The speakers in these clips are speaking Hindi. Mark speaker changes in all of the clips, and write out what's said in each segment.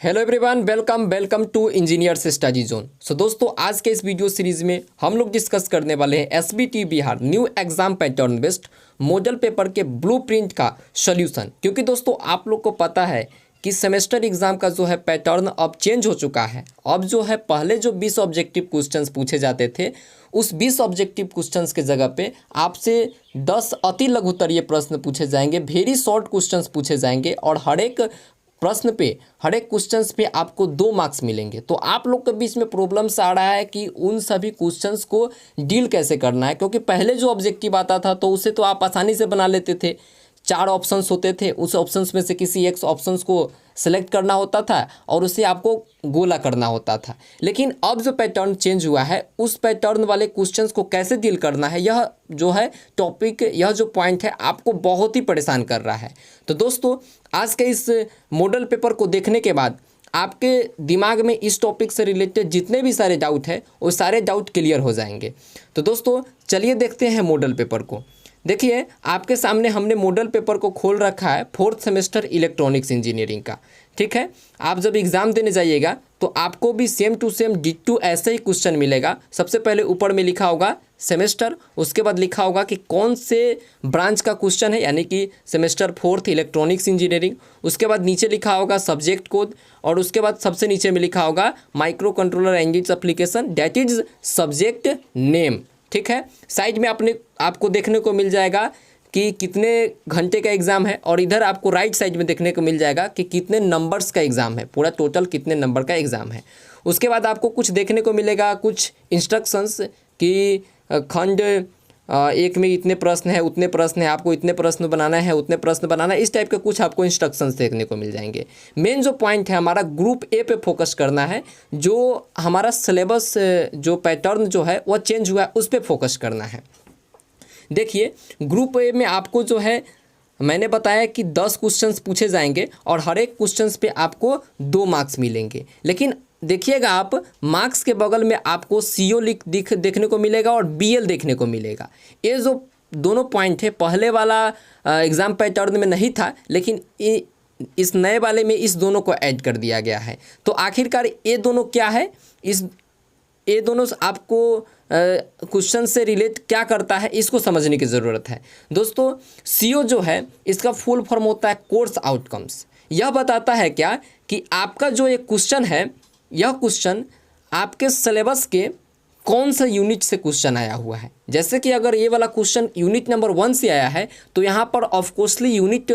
Speaker 1: Hello everyone, welcome to engineers study zone. So दोस्तों, आज के इस वीडियो सीरीज में हम लोग डिस्कस करने वाले हैं SBT Bihar new exam pattern based model paper के ब्लूप्रिंट का सॉल्यूशन। क्योंकि दोस्तों आप लोग को पता है कि सेमेस्टर एग्जाम का जो है पैटर्न अब चेंज हो चुका है। अब जो है पहले जो 20 ऑब्जेक्टिव क्वेश्चंस पूछे जाते थे, उस 20 ऑब्जेक्टिव क्वेश्चंस के जगह पे आपसे 10 अति लघुत्तरीय प्रश्न पूछे जाएंगे, वेरी शॉर्ट क्वेश्चंस पूछे जाएंगे और हर एक क्वेश्चंस पे आपको 2 मार्क्स मिलेंगे। तो आप लोग के बीच में प्रॉब्लम्स आ रहा है कि उन सभी क्वेश्चंस को डील कैसे करना है। क्योंकि पहले जो ऑब्जेक्टिव आता था तो उसे तो आप आसानी से बना लेते थे, 4 ऑप्शंस होते थे, उस ऑप्शंस में से किसी एक ऑप्शंस को सेलेक्ट करना होता था और उसे आपको गोला करना होता था। लेकिन अब जो पैटर्न चेंज हुआ है, उस पैटर्न वाले क्वेश्चंस को कैसे डील करना है, यह जो है टॉपिक, यह जो पॉइंट है आपको बहुत ही परेशान कर रहा है। तो दोस्तों, आज के इस मॉडल पेपर को देखने के बाद आपके दिमाग में इस टॉपिक से रिलेटेड जितने भी सारे डाउट है वो सारे डाउट क्लियर हो जाएंगे। तो दोस्तों चलिए देखते हैं मॉडल पेपर को। देखिए, आपके सामने हमने मॉडल पेपर को खोल रखा है 4th सेमेस्टर इलेक्ट्रॉनिक्स इंजीनियरिंग का। ठीक है, आप जब एग्ज़ाम देने जाइएगा तो आपको भी सेम टू सेम डिट्टू ऐसे ही क्वेश्चन मिलेगा। सबसे पहले ऊपर में लिखा होगा सेमेस्टर, उसके बाद लिखा होगा कि कौन से ब्रांच का क्वेश्चन है, यानी कि सेमेस्टर 4th इलेक्ट्रॉनिक्स इंजीनियरिंग। उसके बाद नीचे लिखा होगा सब्जेक्ट कोड और उसके बाद सबसे नीचे में लिखा होगा micro controller and its application, that is subject name. ठीक है, साइड में आपको देखने को मिल जाएगा कि कितने घंटे का एग्ज़ाम है और इधर आपको राइट साइड में देखने को मिल जाएगा कि कितने नंबर्स का एग्ज़ाम है, पूरा टोटल कितने नंबर का एग्ज़ाम है। उसके बाद आपको कुछ देखने को मिलेगा, कुछ इंस्ट्रक्शंस कि खंड 1 में इतने प्रश्न है, उतने प्रश्न है, आपको इतने प्रश्न बनाना है, उतने प्रश्न बनाना है, इस टाइप के कुछ आपको इंस्ट्रक्शंस देखने को मिल जाएंगे। मेन जो पॉइंट है हमारा ग्रुप ए पे फोकस करना है। जो हमारा सिलेबस जो पैटर्न जो है वह चेंज हुआ है, उस पर फोकस करना है। देखिए, ग्रुप ए में आपको जो है मैंने बताया कि 10 क्वेश्चंस पूछे जाएंगे और हर एक क्वेश्चंस पे आपको 2 मार्क्स मिलेंगे। लेकिन देखिएगा, आप मार्क्स के बगल में आपको CO देखने को मिलेगा और BL देखने को मिलेगा। ये जो दोनों पॉइंट है पहले वाला एग्ज़ाम पैटर्न में नहीं था, लेकिन इस नए वाले में इस दोनों को ऐड कर दिया गया है। तो आखिरकार ये दोनों क्या है, ये दोनों आपको क्वेश्चन से रिलेट क्या करता है, इसको समझने की ज़रूरत है। दोस्तों, CO जो है इसका फुल फॉर्म होता है कोर्स आउटकम्स। यह बताता है क्या कि आपका जो एक क्वेश्चन है, यह क्वेश्चन आपके सिलेबस के कौन सा यूनिट से क्वेश्चन आया हुआ है। जैसे कि अगर ये वाला क्वेश्चन यूनिट नंबर 1 से आया है तो यहाँ पर ऑफकोर्सली यूनिट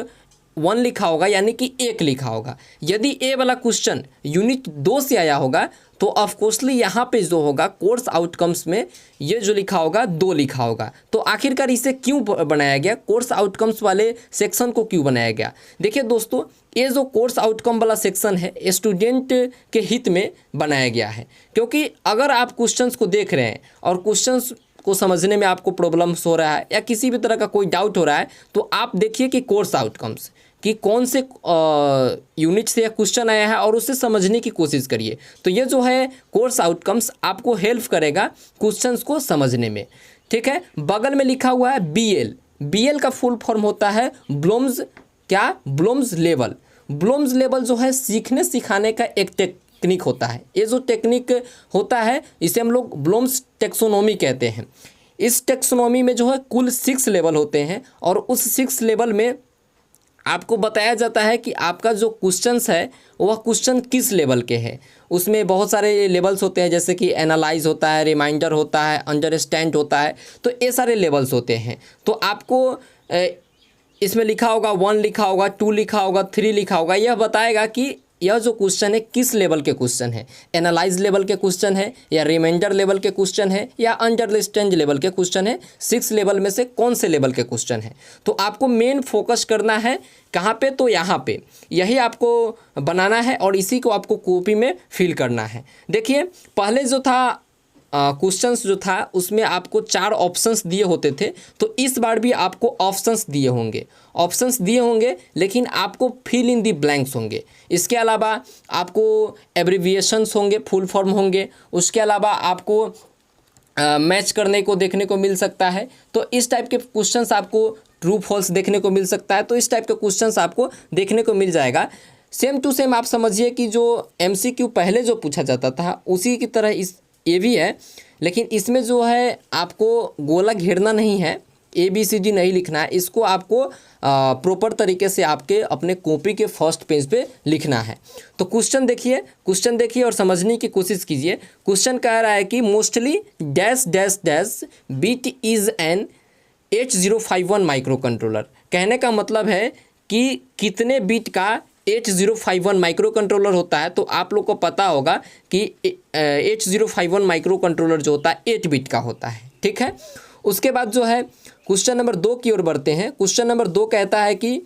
Speaker 1: 1 लिखा होगा, यानी कि 1 लिखा होगा। यदि ये वाला क्वेश्चन यूनिट 2 से आया होगा तो ऑफकोर्सली यहाँ पे जो होगा कोर्स आउटकम्स में ये जो लिखा होगा 2 लिखा होगा। तो आखिरकार इसे क्यों बनाया गया, कोर्स आउटकम्स वाले सेक्शन को क्यों बनाया गया? देखिए दोस्तों, ये जो कोर्स आउटकम वाला सेक्शन है स्टूडेंट के हित में बनाया गया है। क्योंकि अगर आप क्वेश्चंस को देख रहे हैं और क्वेश्चंस को समझने में आपको प्रॉब्लम्स हो रहा है या किसी भी तरह का कोई डाउट हो रहा है, तो आप देखिए कि कोर्स आउटकम्स कि कौन से यूनिट से यह क्वेश्चन आया है और उसे समझने की कोशिश करिए। तो ये जो है कोर्स आउटकम्स आपको हेल्प करेगा क्वेश्चंस को समझने में। ठीक है, बगल में लिखा हुआ है BL। BL का फुल फॉर्म होता है ब्लूम्स लेवल। ब्लूम्स लेवल जो है सीखने सिखाने का एक टेक्निक होता है। ये जो टेक्निक होता है इसे हम लोग ब्लूम्स टेक्सोनोमी कहते हैं। इस टेक्सोनोमी में जो है कुल 6 लेवल होते हैं और उस 6 लेवल में आपको बताया जाता है कि आपका जो क्वेश्चंस है वह क्वेश्चन किस लेवल के हैं। उसमें बहुत सारे लेवल्स होते हैं, जैसे कि एनालाइज होता है, रिमाइंडर होता है, अंडरस्टैंड होता है। तो ये सारे लेवल्स होते हैं। तो आपको इसमें लिखा होगा 1 लिखा होगा, 2 लिखा होगा, 3 लिखा होगा। यह बताएगा कि यह जो क्वेश्चन है किस लेवल के क्वेश्चन है, एनालाइज लेवल के क्वेश्चन है या रिमाइंडर लेवल के क्वेश्चन है या अंडरस्टैंड लेवल के क्वेश्चन है, 6 लेवल में से कौन से लेवल के क्वेश्चन है। तो आपको मेन फोकस करना है कहाँ पे, तो यहाँ पे यही आपको बनाना है और इसी को आपको कॉपी में फिल करना है। देखिए, पहले जो था क्वेश्चंस जो था उसमें आपको 4 ऑप्शंस दिए होते थे, तो इस बार भी आपको ऑप्शंस दिए होंगे, लेकिन आपको फिल इन दी ब्लैंक्स होंगे। इसके अलावा आपको एब्रिविएशंस होंगे, फुल फॉर्म होंगे। उसके अलावा आपको मैच करने को देखने को मिल सकता है। तो इस टाइप के क्वेश्चंस आपको ट्रू फॉल्स देखने को मिल सकता है। तो इस टाइप के क्वेश्चंस आपको देखने को मिल जाएगा। सेम टू सेम आप समझिए कि जो MCQ पहले जो पूछा जाता था उसी की तरह इस ये भी है, लेकिन इसमें जो है आपको गोला घेरना नहीं है, ABCD नहीं लिखना है, इसको आपको प्रॉपर तरीके से आपके अपने कॉपी के फर्स्ट पेज पे लिखना है। तो क्वेश्चन देखिए और समझने की कोशिश कीजिए। क्वेश्चन कह रहा है कि mostly dash dash dash bit is an 8051 micro controller. कहने का मतलब है कि कितने बिट का 8051 माइक्रो कंट्रोलर होता है। तो आप लोग को पता होगा कि 8051 माइक्रो कंट्रोलर जो होता है 8 बिट का होता है, ठीक है। उसके बाद जो है क्वेश्चन नंबर 2 की ओर बढ़ते हैं। क्वेश्चन नंबर 2 कहता है कि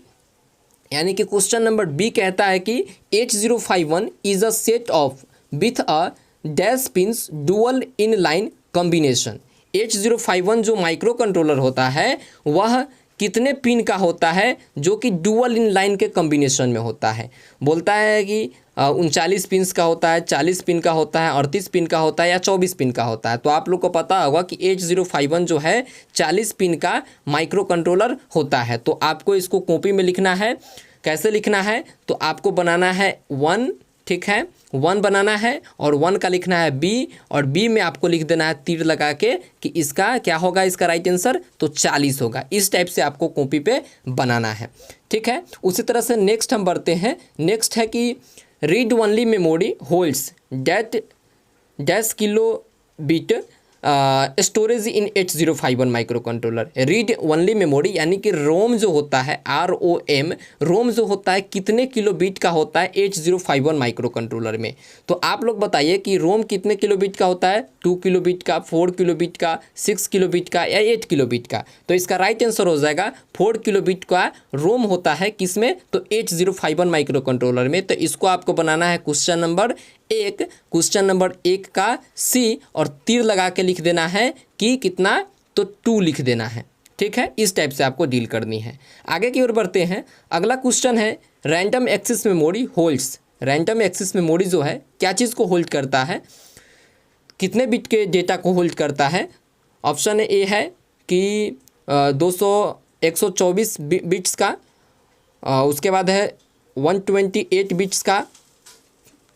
Speaker 1: यानी कि क्वेश्चन नंबर बी कहता है कि 8051 is a set of with a dash pins dual in line combination. 8051 जो माइक्रो कंट्रोलर होता है वह कितने पिन का होता है जो कि डुअल इन लाइन के कॉम्बिनेशन में होता है। बोलता है कि 39 पिन्स का होता है, 40 पिन का होता है, 38 पिन का होता है या 24 पिन का होता है। तो आप लोग को पता होगा कि 8051 जो है 40 पिन का माइक्रो कंट्रोलर होता है। तो आपको इसको कॉपी में लिखना है। कैसे लिखना है? तो आपको बनाना है 1, ठीक है, 1 बनाना है और 1 का लिखना है बी, और बी में आपको लिख देना है तीर लगा के कि इसका क्या होगा, इसका राइट आंसर तो 40 होगा। इस टाइप से आपको कॉपी पे बनाना है, ठीक है। उसी तरह से नेक्स्ट हम बढ़ते हैं। नेक्स्ट है कि read only memory holds dash kilo bit storage इन 8051 micro controller. Read only memory यानी कि रोम जो होता है ROM, रोम जो होता है कितने किलो बिट का होता है 8051 माइक्रो कंट्रोलर में। तो आप लोग बताइए कि रोम कितने किलो बिट का होता है, 2 किलो बिट का, 4 किलो बिट का, 6 किलो बिट का या 8 किलो बिट का। तो इसका राइट आंसर हो जाएगा 4 किलो बिट का रोम होता है किसमें, तो 8051 माइक्रो कंट्रोलर में। तो इसको आपको बनाना है क्वेश्चन नंबर 1, क्वेश्चन नंबर 1 का सी और तीर लगा के लिख देना है कि कितना, तो 2 लिख देना है, ठीक है। इस टाइप से आपको डील करनी है। आगे की ओर बढ़ते हैं। अगला क्वेश्चन है random access memory holds. Random access memory जो है क्या चीज़ को होल्ड करता है, कितने बिट के डेटा को होल्ड करता है। ऑप्शन ए है कि 124 बिट्स का, उसके बाद है 128 बिट्स का,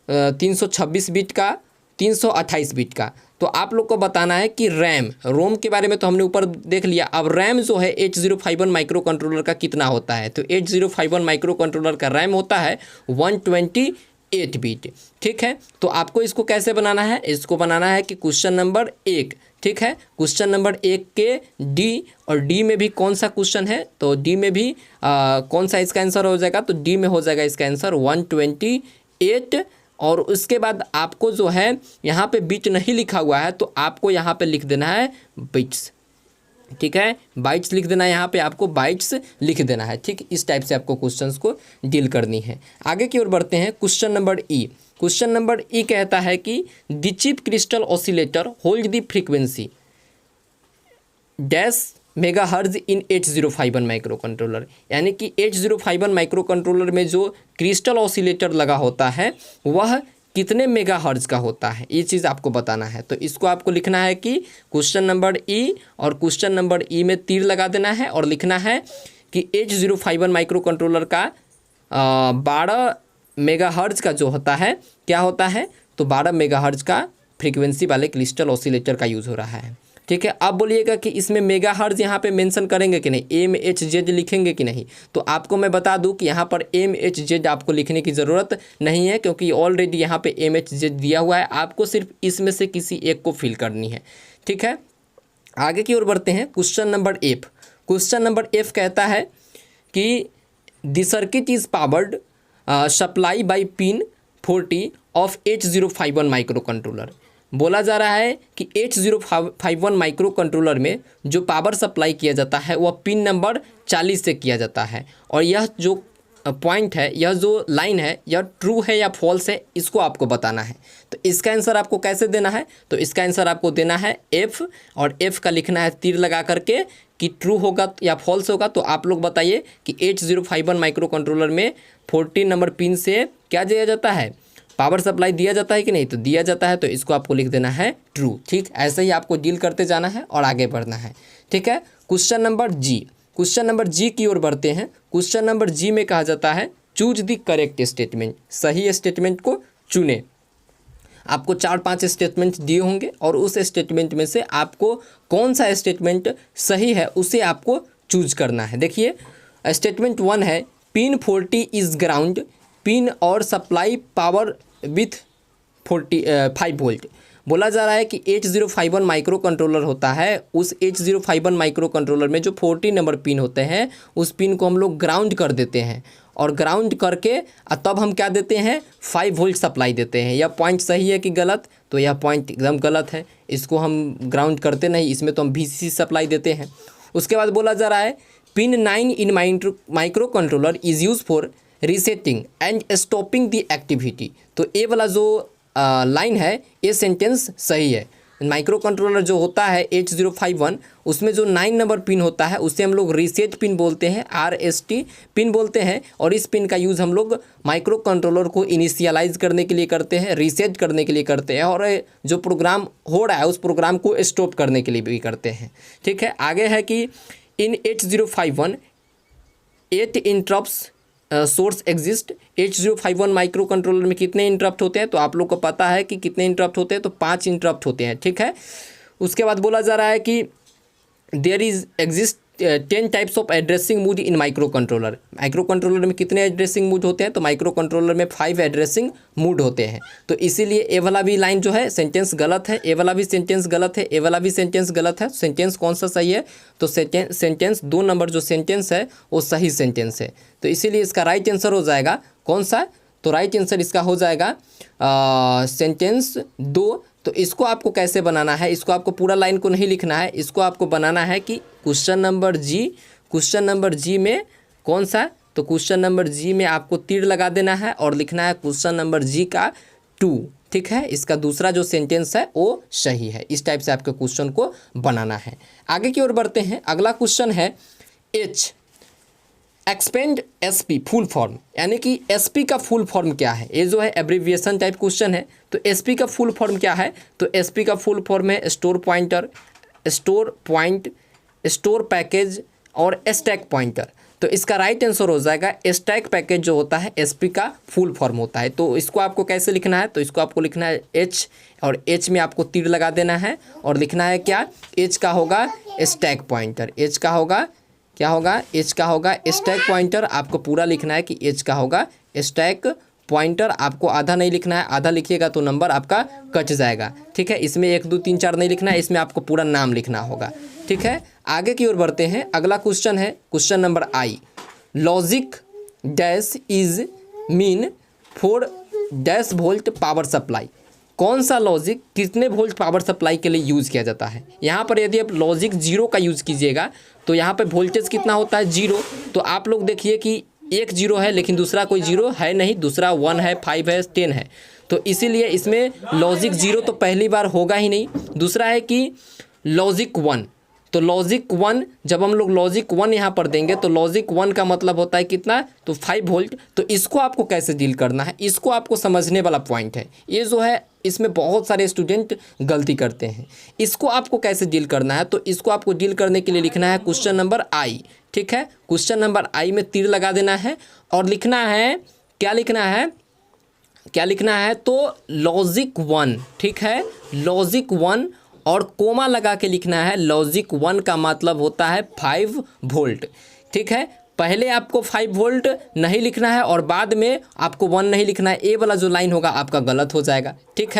Speaker 1: 326 बिट का, 328 बिट का। तो आप लोग को बताना है कि रोम के बारे में तो हमने ऊपर देख लिया। अब रैम जो है 8051 माइक्रो कंट्रोलर का कितना होता है, तो 8051 माइक्रो कंट्रोलर का रैम होता है 128 बिट, ठीक है। तो आपको इसको कैसे बनाना है, इसको बनाना है कि क्वेश्चन नंबर 1, ठीक है, क्वेश्चन नंबर 1 के डी, और डी में भी कौन सा क्वेश्चन है, तो डी में भी कौन सा इसका आंसर हो जाएगा, तो डी में हो जाएगा इसका आंसर 128। और उसके बाद आपको जो है यहाँ पे बिट नहीं लिखा हुआ है तो आपको यहाँ पे लिख देना है बिट्स, ठीक है, बाइट्स लिख देना है, यहाँ पे आपको बाइट्स लिख देना है, ठीक। इस टाइप से आपको क्वेश्चंस को डील करनी है। आगे की ओर बढ़ते हैं। क्वेश्चन नंबर ई, क्वेश्चन नंबर ई कहता है कि the chip crystal oscillator hold the frequency dash megahertz in 8051 micro controller. यानी कि 8051 माइक्रो कंट्रोलर में जो क्रिस्टल ऑसिलेटर लगा होता है वह कितने मेगाहर्ट्ज का होता है, ये चीज़ आपको बताना है। तो इसको आपको लिखना है कि क्वेश्चन नंबर ई, और क्वेश्चन नंबर ई में तीर लगा देना है और लिखना है कि 8051 माइक्रो कंट्रोलर का 12 मेगाहर्ट्ज का जो होता है क्या होता है, तो 12 मेगाहर्ट्ज का फ्रीक्वेंसी वाले क्रिस्टल ऑसिलेटर का यूज़ हो रहा है, ठीक है। अब बोलिएगा कि इसमें मेगाहर्ट्ज यहाँ पे मेंशन करेंगे कि नहीं, MHz लिखेंगे कि नहीं। तो आपको मैं बता दूं कि यहाँ पर MHz आपको लिखने की ज़रूरत नहीं है, क्योंकि ऑलरेडी यहाँ पे MHz दिया हुआ है। आपको सिर्फ इसमें से किसी एक को फिल करनी है, ठीक है। आगे की ओर बढ़ते हैं। Question number F, question number F कहता है कि the circuit is powered supply by pin 40 of 8051 micro controller. बोला जा रहा है कि 8051 माइक्रो कंट्रोलर में जो पावर सप्लाई किया जाता है वह पिन नंबर 40 से किया जाता है, और यह जो पॉइंट है, यह जो लाइन है, यह ट्रू है या फॉल्स है, इसको आपको बताना है। तो इसका आंसर आपको कैसे देना है, तो इसका आंसर आपको देना है एफ, और एफ का लिखना है तीर लगा करके कि ट्रू होगा या फॉल्स होगा। तो आप लोग बताइए कि 8051 माइक्रो कंट्रोलर में 14 नंबर पिन से क्या दिया जाता है, पावर सप्लाई दिया जाता है कि नहीं, तो दिया जाता है। तो इसको आपको लिख देना है ट्रू, ठीक। ऐसे ही आपको डील करते जाना है और आगे बढ़ना है, ठीक है। क्वेश्चन नंबर जी, क्वेश्चन नंबर जी की ओर बढ़ते हैं। क्वेश्चन नंबर जी में कहा जाता है चूज द करेक्ट स्टेटमेंट, सही स्टेटमेंट को चुने। आपको 4-5 स्टेटमेंट दिए होंगे और उस स्टेटमेंट में से आपको कौन सा स्टेटमेंट सही है उसे आपको चूज करना है। देखिए स्टेटमेंट 1 है पिन 40 इज ग्राउंड, पिन और सप्लाई पावर विथ 5 वोल्ट। बोला जा रहा है कि 8051 माइक्रो कंट्रोलर होता है, उस 8051 माइक्रो कंट्रोलर में जो 40 नंबर पिन होते हैं उस पिन को हम लोग ग्राउंड कर देते हैं और ग्राउंड करके तब हम क्या देते हैं 5 वोल्ट सप्लाई देते हैं। यह पॉइंट सही है कि गलत? तो यह पॉइंट एकदम गलत है, इसको हम ग्राउंड करते नहीं, इसमें तो हम VCC सप्लाई देते हैं। उसके बाद बोला जा रहा है pin 9 in micro controller is use for resetting and stopping the activity. तो ये वाला जो लाइन है ये सेंटेंस सही है। माइक्रो कंट्रोलर जो होता है 8051 उसमें जो 9 नंबर पिन होता है उसे हम लोग रीसेट पिन बोलते हैं, RST पिन बोलते हैं। और इस पिन का यूज़ हम लोग माइक्रो कंट्रोलर को इनिशियलाइज करने के लिए करते हैं, रीसेट करने के लिए करते हैं और जो प्रोग्राम हो रहा है उस प्रोग्राम को स्टॉप करने के लिए भी करते हैं। ठीक है, आगे है कि इन 8051 8 interrupts source exist. 8051 micro controller में कितने इंटरप्ट होते हैं? तो आप लोग को पता है कि कितने इंटरप्ट होते हैं, तो 5 इंटरप्ट होते हैं। ठीक है, उसके बाद बोला जा रहा है कि there is exist 10 types of addressing mode in microcontroller. Microcontroller में कितने एड्रेसिंग मूड होते हैं? तो माइक्रो कंट्रोलर में 5 एड्रेसिंग मूड होते हैं। तो इसीलिए ए वाला भी लाइन जो है सेंटेंस गलत है, ए वाला भी सेंटेंस गलत है, ए वाला भी सेंटेंस गलत है। सेंटेंस कौन सा सही है? तो सेंटेंस 2 नंबर जो सेंटेंस है वो सही सेंटेंस है। तो इसीलिए इसका राइट आंसर हो जाएगा कौन सा? तो राइट आंसर इसका हो जाएगा सेंटेंस 2। तो इसको आपको कैसे बनाना है? इसको आपको पूरा लाइन को नहीं लिखना है, इसको आपको बनाना है कि क्वेश्चन नंबर जी में कौन सा? तो क्वेश्चन नंबर जी में आपको तीर लगा देना है और लिखना है क्वेश्चन नंबर जी का 2। ठीक है, इसका दूसरा जो सेंटेंस है वो सही है। इस टाइप से आपके क्वेश्चन को बनाना है। आगे की ओर बढ़ते हैं। अगला क्वेश्चन है H expand SP full form, यानी कि SP का फुल फॉर्म क्या है? ये जो है एब्रीविएशन टाइप क्वेश्चन है। तो SP का फुल फॉर्म क्या है? तो SP का फुल फॉर्म है store pointer, store point, store package और स्टैक पॉइंटर। तो इसका राइट आंसर हो जाएगा स्टैक पैकेज जो होता है SP का फुल फॉर्म होता है। तो इसको आपको कैसे लिखना है? तो इसको आपको लिखना है H और H में आपको तीर लगा देना है और लिखना है क्या? H का होगा स्टैक पॉइंटर, H का होगा क्या होगा? H का होगा स्टैक पॉइंटर। आपको पूरा लिखना है कि H का होगा स्टैक पॉइंटर। आपको आधा नहीं लिखना है, आधा लिखिएगा तो नंबर आपका कट जाएगा। ठीक है, इसमें 1 2 3 4 नहीं लिखना है, इसमें आपको पूरा नाम लिखना होगा। ठीक है, आगे की ओर बढ़ते हैं। अगला क्वेश्चन है question number I logic dash is mean for dash volt power supply. कौन सा लॉजिक कितने वोल्ट पावर सप्लाई के लिए यूज़ किया जाता है? यहाँ पर यदि आप लॉजिक 0 का यूज़ कीजिएगा तो यहाँ पे वोल्टेज कितना होता है? 0। तो आप लोग देखिए कि एक 0 है लेकिन दूसरा कोई 0 है नहीं, दूसरा 1 है, 5 है, 10 है। तो इसीलिए इसमें लॉजिक 0 तो पहली बार होगा ही नहीं। दूसरा है कि लॉजिक 1, तो लॉजिक 1 जब हम लोग लॉजिक 1 यहाँ पर देंगे तो लॉजिक 1 का मतलब होता है कितना? तो 5 वोल्ट। तो इसको आपको कैसे डील करना है, इसको आपको समझने वाला पॉइंट है। ये जो है इसमें बहुत सारे स्टूडेंट गलती करते हैं। इसको आपको कैसे डील करना है? तो इसको आपको डील करने के लिए लिखना है क्वेश्चन नंबर I। ठीक है, क्वेश्चन नंबर I में तीर लगा देना है और लिखना है क्या? लिखना है तो लॉजिक 1। ठीक है, लॉजिक 1 और कोमा लगा के लिखना है। लॉजिक 1 का मतलब होता है 5 वोल्ट। ठीक है, पहले आपको 5 वोल्ट नहीं लिखना है और बाद में आपको 1 नहीं लिखना है। ए वाला जो लाइन होगा आपका गलत हो जाएगा। ठीक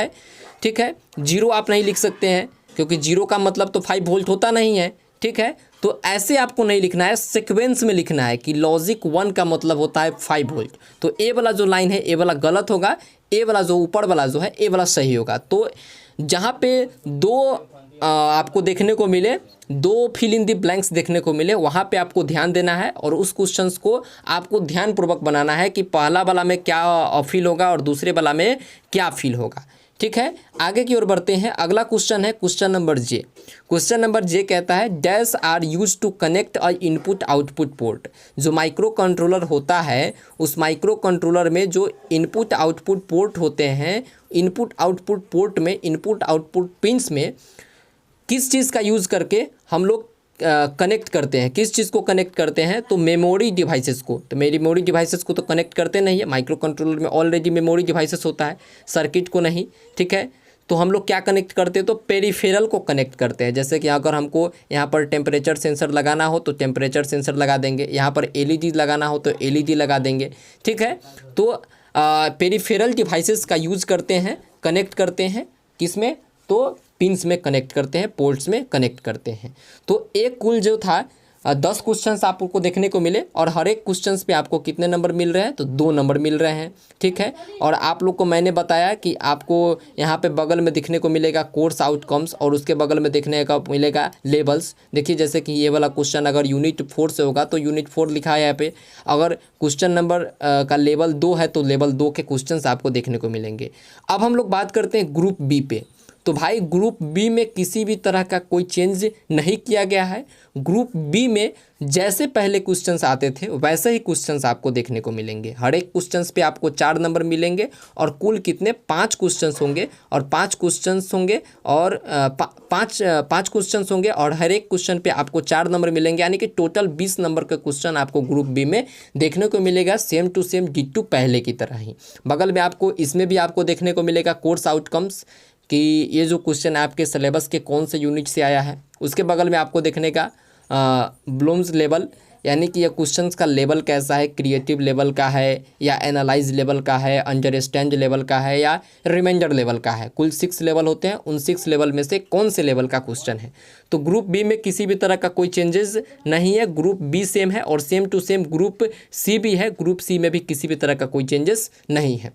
Speaker 1: है, 0 आप नहीं लिख सकते हैं क्योंकि 0 का मतलब तो 5 वोल्ट होता नहीं है। ठीक है, तो ऐसे आपको नहीं लिखना है, सीक्वेंस में लिखना है कि लॉजिक 1 का मतलब होता है 5 वोल्ट। तो ए वाला जो लाइन है ए वाला गलत होगा, ए वाला जो ऊपर वाला जो है ए वाला सही होगा। तो जहाँ पे 2 आपको देखने को मिले, 2 फिल इन दी ब्लैंक्स देखने को मिले, वहाँ पे आपको ध्यान देना है और उस क्वेश्चंस को आपको ध्यानपूर्वक बनाना है कि पहला वाला में क्या फिल होगा और दूसरे वाला में क्या फिल होगा। ठीक है, आगे की ओर बढ़ते हैं। अगला क्वेश्चन है question number J। Question number J कहता है dash are use to connect a input output port. जो माइक्रो कंट्रोलर होता है उस माइक्रो कंट्रोलर में जो इनपुट आउटपुट पोर्ट होते हैं, इनपुट आउटपुट पोर्ट में इनपुट आउटपुट पिंस में किस चीज़ का यूज़ करके हम लोग कनेक्ट करते हैं, किस चीज़ को कनेक्ट करते हैं, तो मेमोरी डिवाइसेस को। तो मेमोरी डिवाइसेस को तो कनेक्ट करते नहीं है, माइक्रो कंट्रोलर में ऑलरेडी मेमोरी डिवाइसेस होता है, सर्किट को नहीं, ठीक है। तो हम लोग क्या कनेक्ट करते हैं, तो पेरिफेरल को कनेक्ट करते हैं। जैसे कि अगर हमको यहाँ पर टेम्परेचर सेंसर लगाना हो तो टेम्परेचर सेंसर लगा देंगे, यहाँ पर एलईडी लगाना हो तो एलईडी लगा देंगे, ठीक है। तो पेरिफेरल डिवाइसेस का यूज़ करते हैं, कनेक्ट करते हैं किस में, तो पिंस में कनेक्ट करते हैं, पोर्ट्स में कनेक्ट करते हैं। तो एक कुल जो था 10 क्वेश्चंस आपको देखने को मिले और हर एक क्वेश्चंस पे आपको कितने नंबर मिल रहे हैं, तो 2 नंबर मिल रहे हैं, ठीक है। और आप लोग को मैंने बताया कि आपको यहाँ पे बगल में दिखने को मिलेगा कोर्स आउटकम्स और उसके बगल में देखने का मिलेगा लेवल्स। देखिए जैसे कि ये वाला क्वेश्चन अगर यूनिट 4 से होगा तो यूनिट 4 लिखा है यहाँ पे, अगर क्वेश्चन नंबर का लेवल 2 है तो लेवल 2 के क्वेश्चन आपको देखने को मिलेंगे। अब हम लोग बात करते हैं ग्रुप बी पे। तो भाई ग्रुप बी में किसी भी तरह का कोई चेंज नहीं किया गया है। ग्रुप बी में जैसे पहले क्वेश्चंस आते थे वैसे ही क्वेश्चंस आपको देखने को मिलेंगे। हर एक क्वेश्चंस पे आपको 4 नंबर मिलेंगे और कुल कितने 5 क्वेश्चंस होंगे और 5 क्वेश्चंस होंगे और 5 क्वेश्चंस होंगे और हर एक क्वेश्चन पे आपको 4 नंबर मिलेंगे, यानी कि टोटल 20 नंबर का क्वेश्चन आपको ग्रुप बी में देखने को मिलेगा, सेम टू सेम डिट्टू पहले की तरह ही। बगल में आपको इसमें भी आपको देखने को मिलेगा कोर्स आउटकम्स कि ये जो क्वेश्चन आपके सिलेबस के कौन से यूनिट से आया है। उसके बगल में आपको देखने का ब्लूम्स लेवल, यानी कि ये क्वेश्चंस का लेवल कैसा है, क्रिएटिव लेवल का है या एनालाइज लेवल का है, अंडरस्टैंड लेवल का है या रिमाइंडर लेवल का है। कुल 6 लेवल होते हैं, उन 6 लेवल में से कौन से लेवल का क्वेश्चन है। तो ग्रुप बी में किसी भी तरह का कोई चेंजेस नहीं है, ग्रुप बी सेम है और same to same group C भी है। ग्रुप सी में भी किसी भी तरह का कोई चेंजेस नहीं है।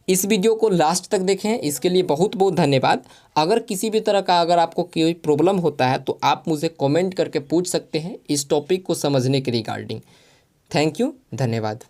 Speaker 1: इस वीडियो को लास्ट तक देखें, इसके लिए बहुत बहुत धन्यवाद। अगर किसी भी तरह का अगर आपको कोई प्रॉब्लम होता है तो आप मुझे कमेंट करके पूछ सकते हैं इस टॉपिक को समझने के रिगार्डिंग। थैंक यू, धन्यवाद।